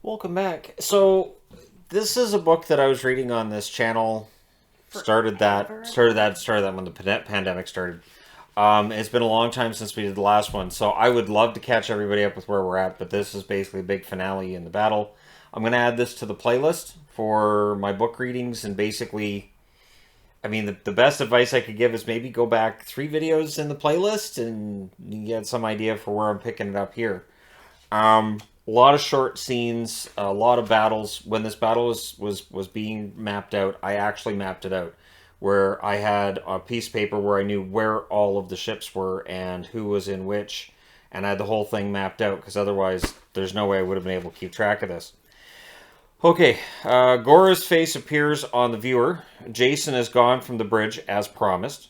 Welcome back. So, this is a book that I was reading on this channel. Forever Started that when the pandemic started. It's been a long time since we did the last one, so I would love to catch everybody up with where we're at. But this is basically a big finale in the battle. I'm gonna add this to the playlist for my book readings, and basically, I mean, the best advice I could give is maybe go back 3 videos in the playlist, and you get some idea for where I'm picking it up here. A lot of short scenes, a lot of battles. When this battle was being mapped out, I actually mapped it out, where I had a piece of paper where I knew where all of the ships were and who was in which, and I had the whole thing mapped out because otherwise, there's no way I would have been able to keep track of this. Okay, Gora's face appears on the viewer. Jason is gone from the bridge as promised.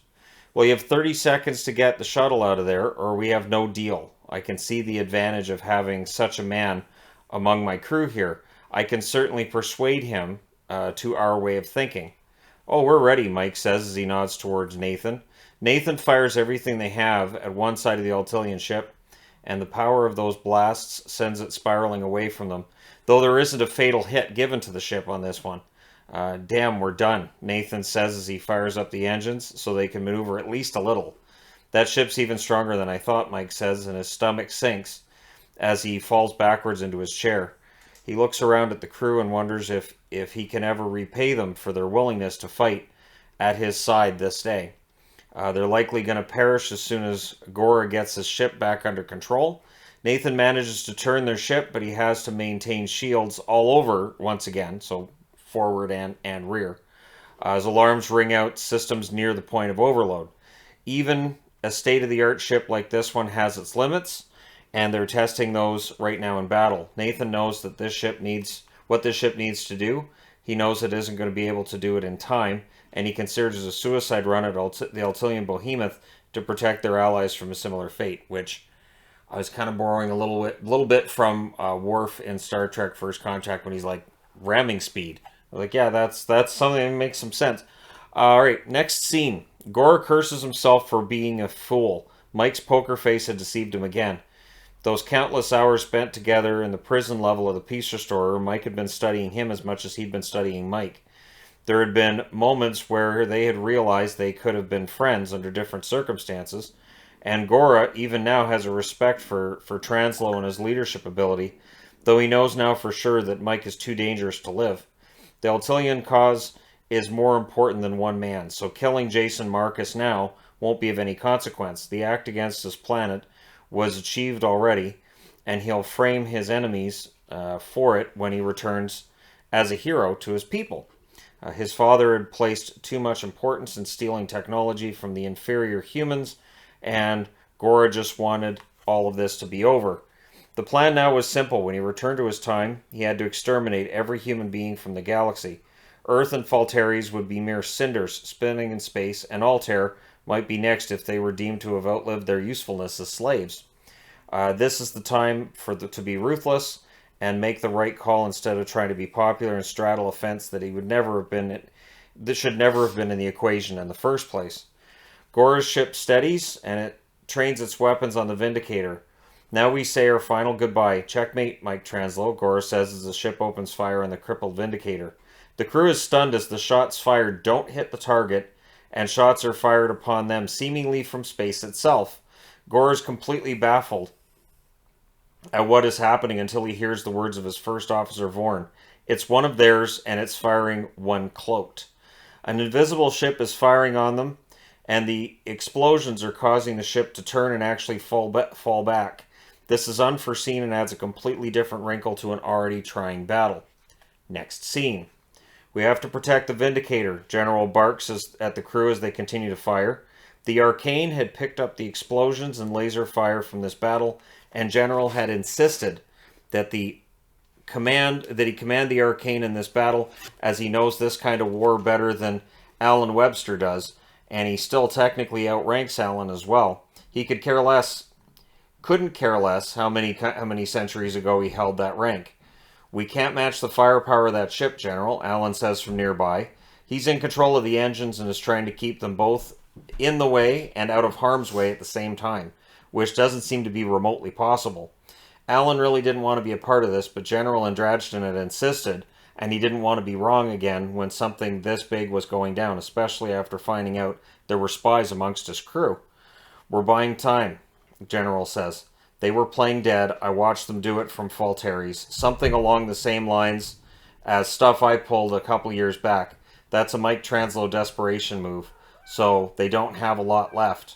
Well, you have 30 seconds to get the shuttle out of there, or we have no deal. I can see the advantage of having such a man among my crew here. I can certainly persuade him to our way of thinking. Oh, we're ready, Mike says as he nods towards Nathan. Nathan fires everything they have at one side of the Altilian ship, and the power of those blasts sends it spiraling away from them, though there isn't a fatal hit given to the ship on this one. Damn, we're done, Nathan says as he fires up the engines so they can maneuver at least a little. That ship's even stronger than I thought, Mike says, and his stomach sinks as he falls backwards into his chair. He looks around at the crew and wonders if he can ever repay them for their willingness to fight at his side this day. They're likely going to perish as soon as Gora gets his ship back under control. Nathan manages to turn their ship, but he has to maintain shields all over once again, so forward and rear. As alarms ring out, systems near the point of overload. Even a state-of-the-art ship like this one has its limits, and they're testing those right now in battle. Nathan knows that this ship needs what this ship needs to do. He knows it isn't going to be able to do it in time, and he considers a suicide run at the Altilian Behemoth to protect their allies from a similar fate, which I was kind of borrowing a little bit from Worf in Star Trek First Contact when he's like ramming speed. I was like, yeah, that's something that makes some sense. All right, next scene. Gora curses himself for being a fool. Mike's poker face had deceived him again. Those countless hours spent together in the prison level of the Peace Restorer, Mike had been studying him as much as he'd been studying Mike. There had been moments where they had realized they could have been friends under different circumstances, and Gora even now has a respect for Translow and his leadership ability, though he knows now for sure that Mike is too dangerous to live. The Altilian cause is more important than one man, so killing Jason Marcus now won't be of any consequence. The act against his planet was achieved already, and he'll frame his enemies for it when he returns as a hero to his people. His father had placed too much importance in stealing technology from the inferior humans, and Gora just wanted all of this to be over. The plan now was simple. When he returned to his time, he had to exterminate every human being from the galaxy. Earth and Falteres would be mere cinders spinning in space, and Altair might be next if they were deemed to have outlived their usefulness as slaves. This is the time to be ruthless and make the right call instead of trying to be popular and straddle a fence that he would never have been. That should never have been in the equation in the first place. Gora's ship steadies and it trains its weapons on the Vindicator. Now we say our final goodbye. Checkmate, Mike Translow, Gora says as the ship opens fire on the crippled Vindicator. The crew is stunned as the shots fired don't hit the target, and shots are fired upon them seemingly from space itself. Gora is completely baffled at what is happening until he hears the words of his first officer, Vorn. It's one of theirs, and it's firing one cloaked. An invisible ship is firing on them, and the explosions are causing the ship to turn and actually fall back. This is unforeseen and adds a completely different wrinkle to an already trying battle. Next scene. We have to protect the Vindicator. General barks at the crew as they continue to fire. The Arcane had picked up the explosions and laser fire from this battle, and General had insisted that he command the Arcane in this battle, as he knows this kind of war better than Alan Webster does, and he still technically outranks Alan as well. He couldn't care less how many centuries ago he held that rank. We can't match the firepower of that ship, General, Alan says from nearby. He's in control of the engines and is trying to keep them both in the way and out of harm's way at the same time, which doesn't seem to be remotely possible. Alan really didn't want to be a part of this, but General Andrade had insisted, and he didn't want to be wrong again when something this big was going down, especially after finding out there were spies amongst his crew. We're buying time, General says. They were playing dead. I watched them do it from Falteri's. Something along the same lines as stuff I pulled a couple years back. That's a Mike Translow desperation move, so they don't have a lot left.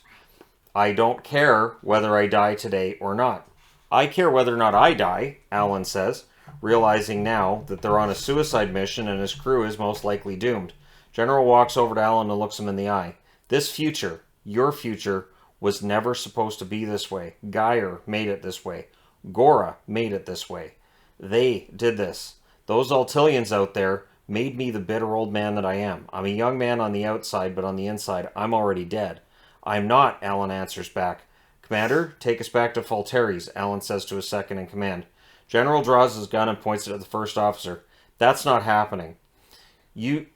I don't care whether I die today or not. I care whether or not I die, Alan says, realizing now that they're on a suicide mission and his crew is most likely doomed. General walks over to Alan and looks him in the eye. This future, your future, was never supposed to be this way. Geyer made it this way. Gora made it this way. They did this. Those Altilians out there made me the bitter old man that I am. I'm a young man on the outside, but on the inside, I'm already dead. I'm not, Alan answers back. Commander, take us back to Falteri's, Alan says to his second in command. General draws his gun and points it at the first officer. That's not happening. You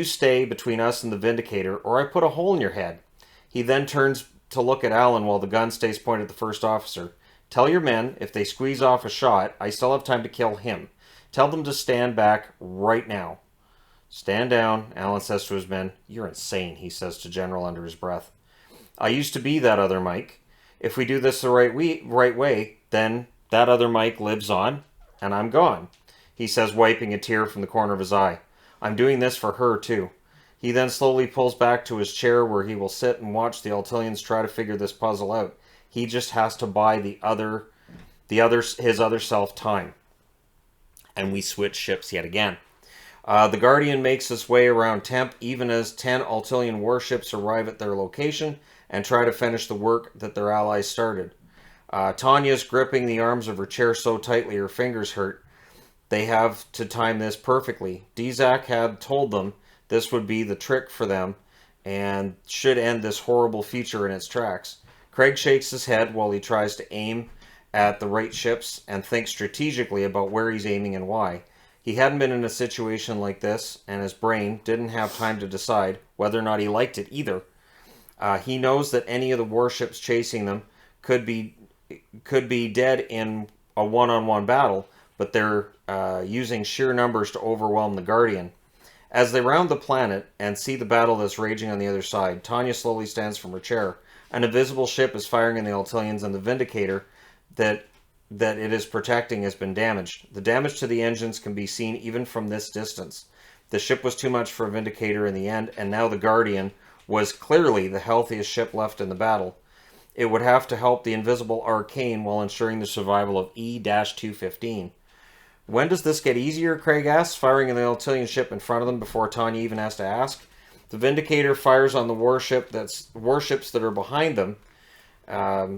stay between us and the Vindicator, or I put a hole in your head. He then turns to look at Alan while the gun stays pointed at the first officer. Tell your men, if they squeeze off a shot, I still have time to kill him. Tell them to stand back right now. Stand down, Alan says to his men. You're insane, he says to General under his breath. I used to be that other Mike. If we do this the right way, then that other Mike lives on, and I'm gone, he says, wiping a tear from the corner of his eye. I'm doing this for her, too. He then slowly pulls back to his chair where he will sit and watch the Altilians try to figure this puzzle out. He just has to buy his other self time. And we switch ships yet again. The Guardian makes its way around Temp even as 10 Altilian warships arrive at their location and try to finish the work that their allies started. Tanya's gripping the arms of her chair so tightly her fingers hurt. They have to time this perfectly. Dizak had told them this would be the trick for them and should end this horrible future in its tracks. Craig shakes his head while he tries to aim at the right ships and think strategically about where he's aiming and why. He hadn't been in a situation like this, and his brain didn't have time to decide whether or not he liked it either. He knows that any of the warships chasing them could be dead in a one-on-one battle, but they're using sheer numbers to overwhelm the Guardian. As they round the planet and see the battle that's raging on the other side, Tanya slowly stands from her chair. An invisible ship is firing in the Altilians, and the Vindicator that it is protecting has been damaged. The damage to the engines can be seen even from this distance. The ship was too much for a Vindicator in the end, and now the Guardian was clearly the healthiest ship left in the battle. It would have to help the invisible Arcane while ensuring the survival of E-215. When does this get easier, Craig asks, firing in the Altilian ship in front of them before Tanya even has to ask. The Vindicator fires on the warships that are behind them,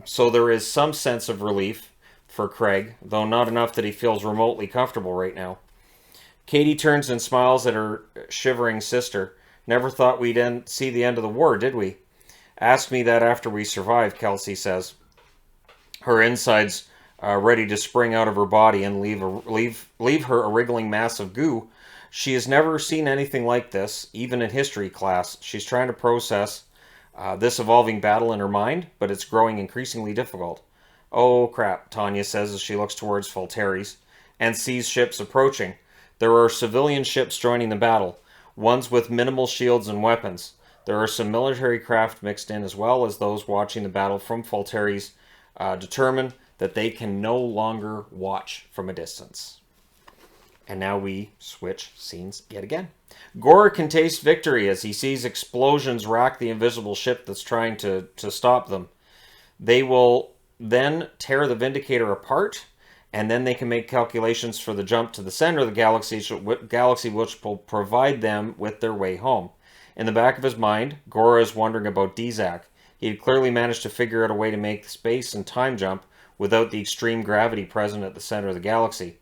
so there is some sense of relief for Craig, though not enough that he feels remotely comfortable right now. Katie turns and smiles at her shivering sister. Never thought we'd see the end of the war, did we? Ask me that after we survive, Kelsey says. Her insides ready to spring out of her body and leave her a wriggling mass of goo. She has never seen anything like this, even in history class. She's trying to process this evolving battle in her mind, but it's growing increasingly difficult. Oh crap, Tanya says as she looks towards Falteri's and sees ships approaching. There are civilian ships joining the battle, ones with minimal shields and weapons. There are some military craft mixed in, as well as those watching the battle from Falteri's determine that they can no longer watch from a distance. And now we switch scenes yet again. Gora can taste victory as he sees explosions rack the invisible ship that's trying to stop them. They will then tear the Vindicator apart, and then they can make calculations for the jump to the center of the galaxy which will provide them with their way home. In the back of his mind, Gora is wondering about Dizak. He had clearly managed to figure out a way to make the space and time jump without the extreme gravity present at the center of the galaxy.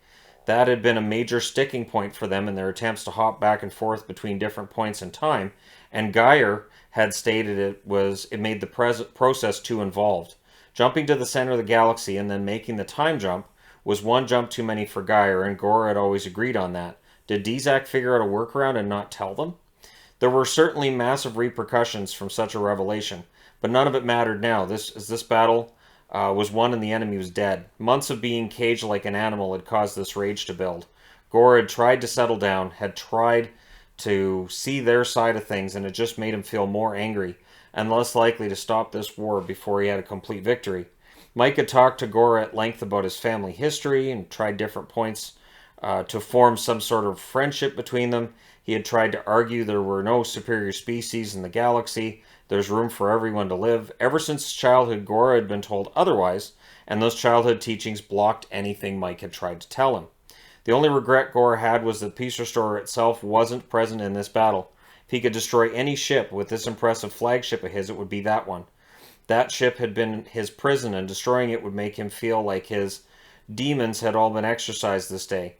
That had been a major sticking point for them in their attempts to hop back and forth between different points in time, and Geyer had stated it made the process too involved. Jumping to the center of the galaxy and then making the time jump was one jump too many for Geyer, and Gora had always agreed on that. Did Dizak figure out a workaround and not tell them? There were certainly massive repercussions from such a revelation, but none of it mattered now. This battle was won and the enemy was dead. Months of being caged like an animal had caused this rage to build. Gora had tried to settle down, had tried to see their side of things, and it just made him feel more angry and less likely to stop this war before he had a complete victory. Mike had talked to Gora at length about his family history and tried different points to form some sort of friendship between them. He had tried to argue there were no superior species in the galaxy. There's room for everyone to live. Ever since childhood, Gora had been told otherwise, and those childhood teachings blocked anything Mike had tried to tell him. The only regret Gora had was that Peace Restorer itself wasn't present in this battle. If he could destroy any ship with this impressive flagship of his, it would be that one. That ship had been his prison, and destroying it would make him feel like his demons had all been exorcised this day.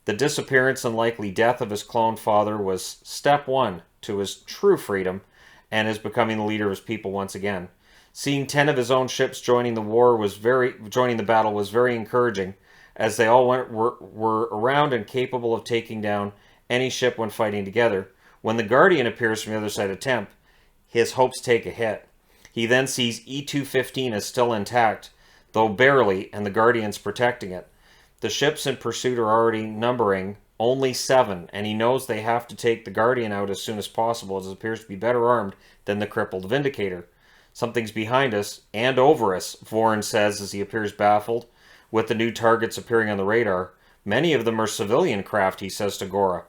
The disappearance and likely death of his cloned father was step one to his true freedom and his becoming the leader of his people once again. Seeing 10 of his own ships joining the battle was very encouraging, as they all were around and capable of taking down any ship when fighting together. When the Guardian appears from the other side of Temp, his hopes take a hit. He then sees E-215 as still intact, though barely, and the Guardian's protecting it. The ships in pursuit are already numbering only 7, and he knows they have to take the Guardian out as soon as possible, as it appears to be better armed than the crippled Vindicator. Something's behind us and over us, Vorn says as he appears baffled, with the new targets appearing on the radar. Many of them are civilian craft, he says to Gora.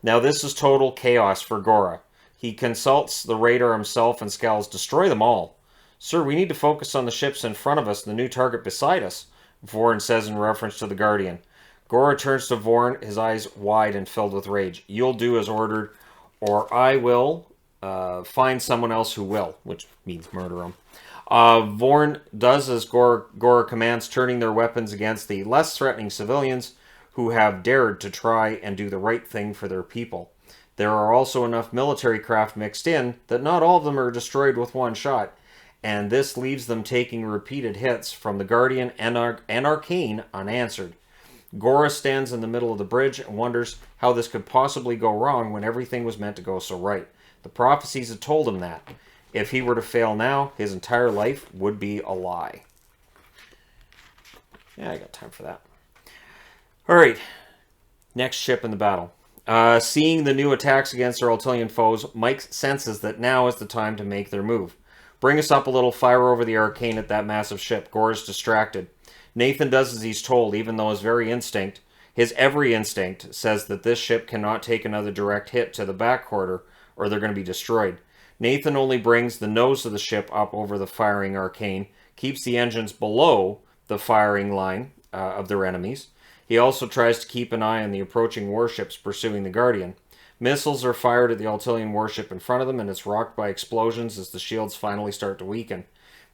Now this is total chaos for Gora. He consults the radar himself and scowls, "Destroy them all." "Sir, we need to focus on the ships in front of us and the new target beside us," Vorn says in reference to the Guardian. Gora turns to Vorn, his eyes wide and filled with rage. "You'll do as ordered, or I will find someone else who will," which means murder him. Vorn does as Gora commands, turning their weapons against the less threatening civilians who have dared to try and do the right thing for their people. There are also enough military craft mixed in that not all of them are destroyed with one shot, and this leaves them taking repeated hits from the Guardian and Arcane unanswered. Gora stands in the middle of the bridge and wonders how this could possibly go wrong when everything was meant to go so right. The prophecies had told him that. If he were to fail now, his entire life would be a lie. Yeah, I got time for that. Alright, next ship in the battle. Seeing the new attacks against their Altilian foes, Mike senses that now is the time to make their move. "Bring us up a little, fire over the Arcane at that massive ship." Gora's distracted. Nathan does as he's told, even though his every instinct says that this ship cannot take another direct hit to the back quarter or they're going to be destroyed. Nathan only brings the nose of the ship up over the firing Arcane, keeps the engines below the firing line of their enemies. He also tries to keep an eye on the approaching warships pursuing the Guardian. Missiles are fired at the Altilian warship in front of them, and it's rocked by explosions as the shields finally start to weaken.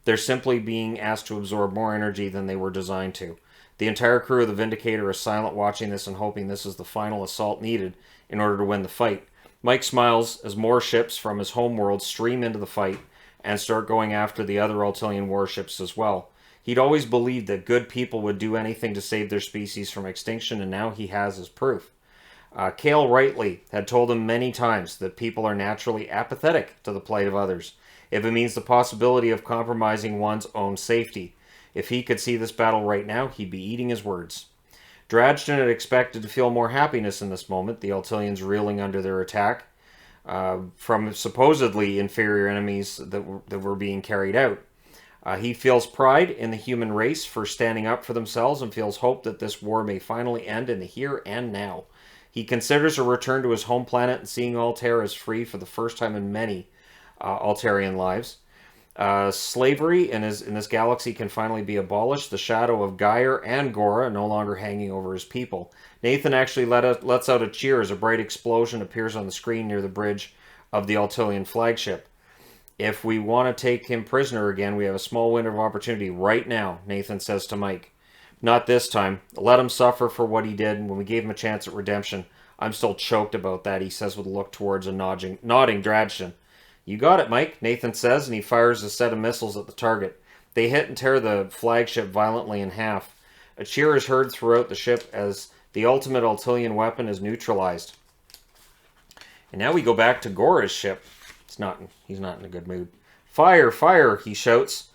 They're simply being asked to absorb more energy than they were designed to. The entire crew of the Vindicator is silent, watching this and hoping this is the final assault needed in order to win the fight. Mike smiles as more ships from his homeworld stream into the fight and start going after the other Altilian warships as well. He'd always believed that good people would do anything to save their species from extinction, and now he has his proof. Cale rightly had told him many times that people are naturally apathetic to the plight of others, if it means the possibility of compromising one's own safety. If he could see this battle right now, he'd be eating his words. Dradgen had expected to feel more happiness in this moment, the Altilians reeling under their attack from supposedly inferior enemies that were being carried out. He feels pride in the human race for standing up for themselves and feels hope that this war may finally end in the here and now. He considers a return to his home planet and seeing Altair as free for the first time in many Altarian lives. Slavery in this galaxy can finally be abolished. The shadow of Geyer and Gora no longer hanging over his people. Nathan actually lets out a cheer as a bright explosion appears on the screen near the bridge of the Altilian flagship. "If we want to take him prisoner again, we have a small window of opportunity right now," Nathan says to Mike. "Not this time. Let him suffer for what he did when we gave him a chance at redemption. I'm still choked about that," he says with a look towards a nodding Dradgen. "You got it, Mike," Nathan says, and he fires a set of missiles at the target. They hit and tear the flagship violently in half. A cheer is heard throughout the ship as the ultimate Altilian weapon is neutralized. And now we go back to Gora's ship. He's not in a good mood. "Fire, fire," he shouts.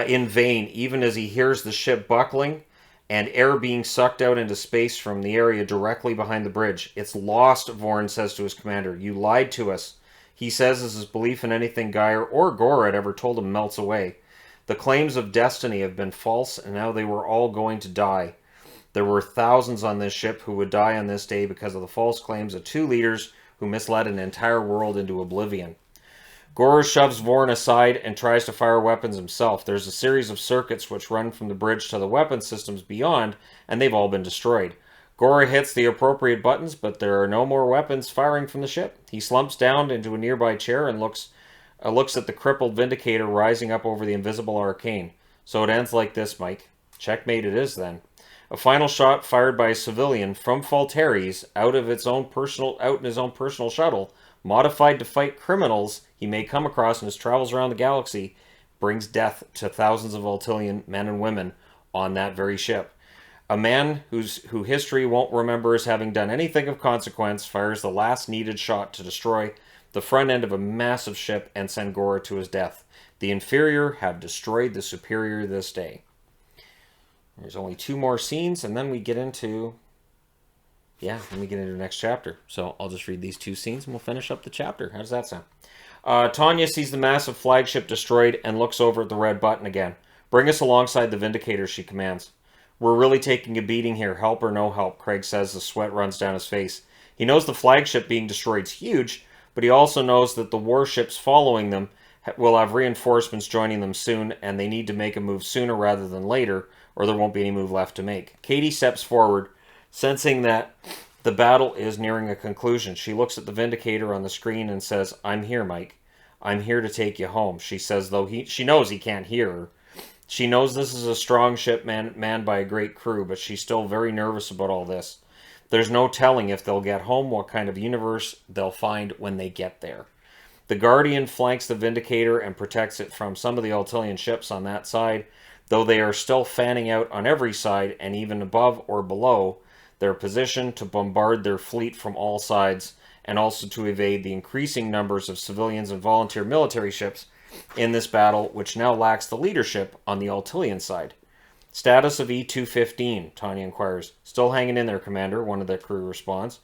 in vain, even as he hears the ship buckling and air being sucked out into space from the area directly behind the bridge. It's lost, Vorn says to his commander. You lied to us. He says as his belief in anything Geyer or Gora had ever told him melts away. The claims of destiny have been false, and now they were all going to die. There were thousands on this ship who would die on this day because of the false claims of two leaders who misled an entire world into oblivion. Gora shoves Vorn aside and tries to fire weapons himself. There's a series of circuits which run from the bridge to the weapon systems beyond, and they've all been destroyed. Gora hits the appropriate buttons, but there are no more weapons firing from the ship. He slumps down into a nearby chair and looks at the crippled Vindicator rising up over the invisible arcane. So it ends like this, Mike. Checkmate it is, then. A final shot fired by a civilian from Falteres out in his own personal shuttle, modified to fight criminals he may come across in his travels around the galaxy, brings death to thousands of Altilian men and women on that very ship. A man who history won't remember as having done anything of consequence fires the last needed shot to destroy the front end of a massive ship and send Gora to his death. The inferior have destroyed the superior this day. There's only 2 more scenes, and then we get into... the next chapter. So I'll just read these 2 scenes, and we'll finish up the chapter. How does that sound? Tanya sees the massive flagship destroyed and looks over at the red button again. Bring us alongside the Vindicator, she commands. We're really taking a beating here, help or no help, Craig says as sweat runs down his face. He knows the flagship being destroyed is huge, but he also knows that the warships following them will have reinforcements joining them soon, and they need to make a move sooner rather than later, or there won't be any move left to make. Katie steps forward, sensing that the battle is nearing a conclusion. She looks at the Vindicator on the screen and says, I'm here, Mike. I'm here to take you home, she says, though she knows he can't hear her. She knows this is a strong ship manned by a great crew, but she's still very nervous about all this. There's no telling if they'll get home, what kind of universe they'll find when they get there. The Guardian flanks the Vindicator and protects it from some of the Altilian ships on that side, though they are still fanning out on every side and even above or below their position to bombard their fleet from all sides and also to evade the increasing numbers of civilians and volunteer military ships in this battle, which now lacks the leadership on the Altilian side. Status of E-215, Tanya inquires. Still hanging in there, Commander, one of the crew responds.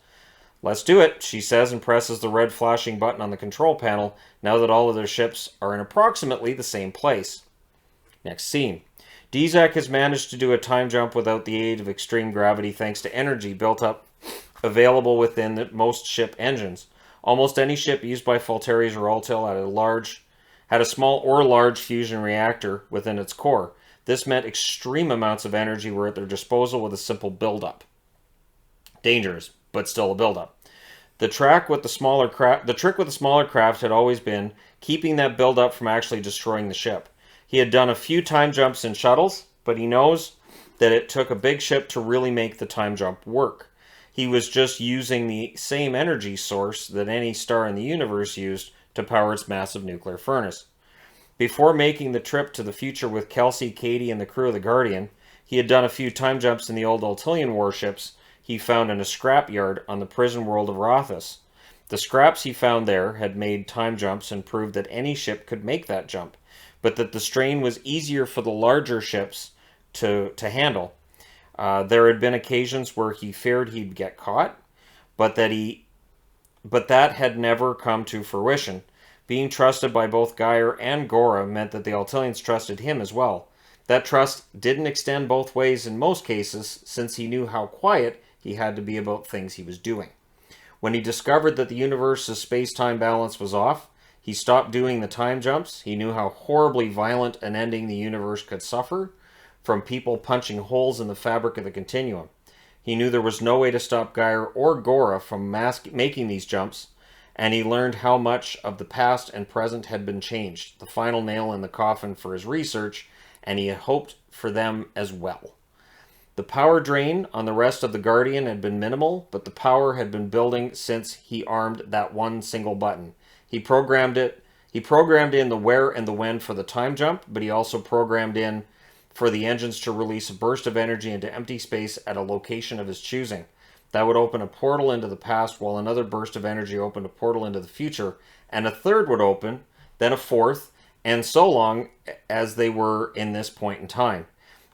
Let's do it, she says and presses the red flashing button on the control panel now that all of their ships are in approximately the same place. Next scene. Dizak has managed to do a time jump without the aid of extreme gravity thanks to energy built up available within most ship engines. Almost any ship used by Falteres or Altil had a small or large fusion reactor within its core. This meant extreme amounts of energy were at their disposal with a simple build-up. Dangerous, but still a build-up. The trick with the smaller craft had always been keeping that build-up from actually destroying the ship. He had done a few time jumps in shuttles, but he knows that it took a big ship to really make the time jump work. He was just using the same energy source that any star in the universe used to power its massive nuclear furnace. Before making the trip to the future with Kelsey, Katie, and the crew of the Guardian, he had done a few time jumps in the old Altilian warships he found in a scrapyard on the prison world of Rothus. The scraps he found there had made time jumps and proved that any ship could make that jump, but that the strain was easier for the larger ships to handle. There had been occasions where he feared he'd get caught, but that had never come to fruition. Being trusted by both Geyer and Gora meant that the Altilians trusted him as well. That trust didn't extend both ways in most cases, since he knew how quiet he had to be about things he was doing. When he discovered that the universe's space-time balance was off, he stopped doing the time jumps. He knew how horribly violent an ending the universe could suffer from people punching holes in the fabric of the continuum. He knew there was no way to stop Geyer or Gora from making these jumps, and he learned how much of the past and present had been changed, the final nail in the coffin for his research, and he had hoped for them as well. The power drain on the rest of the Guardian had been minimal, but the power had been building since he armed that one single button. He programmed in the where and the when for the time jump, but he also programmed in for the engines to release a burst of energy into empty space at a location of his choosing. That would open a portal into the past, while another burst of energy opened a portal into the future, and a third would open, then a fourth, and so long as they were in this point in time.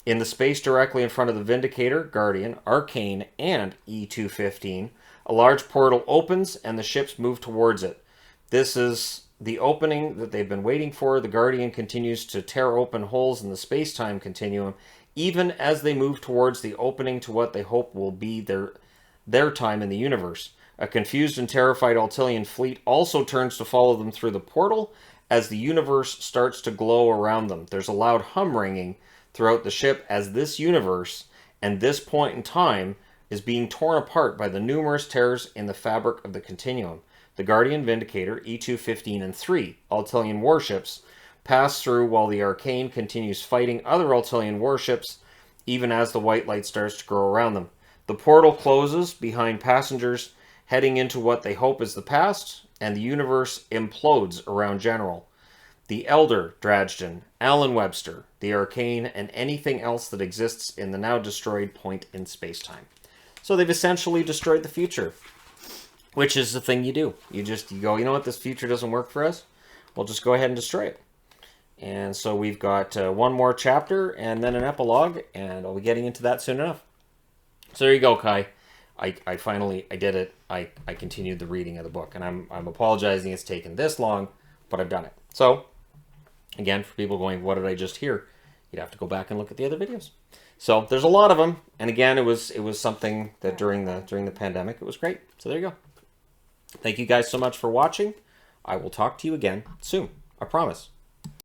In the space directly in front of the Vindicator, Guardian, Arcane, and E-215, a large portal opens and the ships move towards it. This is the opening that they've been waiting for. The Guardian continues to tear open holes in the space-time continuum, even as they move towards the opening to what they hope will be their time in the universe. A confused and terrified Altilian fleet also turns to follow them through the portal as the universe starts to glow around them. There's a loud hum ringing throughout the ship as this universe and this point in time is being torn apart by the numerous tears in the fabric of the continuum. The Guardian, Vindicator, E-215, and 3 Altilian warships pass through while the Arcane continues fighting other Altilian warships even as the white light starts to grow around them. The portal closes behind passengers heading into what they hope is the past, and the universe implodes around General. The Elder, Dradgen, Alan Webster, the Arcane, and anything else that exists in the now destroyed point in space-time. So they've essentially destroyed the future, which is the thing you do. You go, you know what, this future doesn't work for us? We'll just go ahead and destroy it. And so we've got one more chapter and then an epilogue, and I'll be getting into that soon enough. So there you go, Kai. I finally did it. I continued the reading of the book, and I'm apologizing it's taken this long, but I've done it. So, again, for people going, what did I just hear? You'd have to go back and look at the other videos. So there's a lot of them, and again, it was something that during the pandemic, it was great. So there you go. Thank you guys so much for watching. I will talk to you again soon. I promise.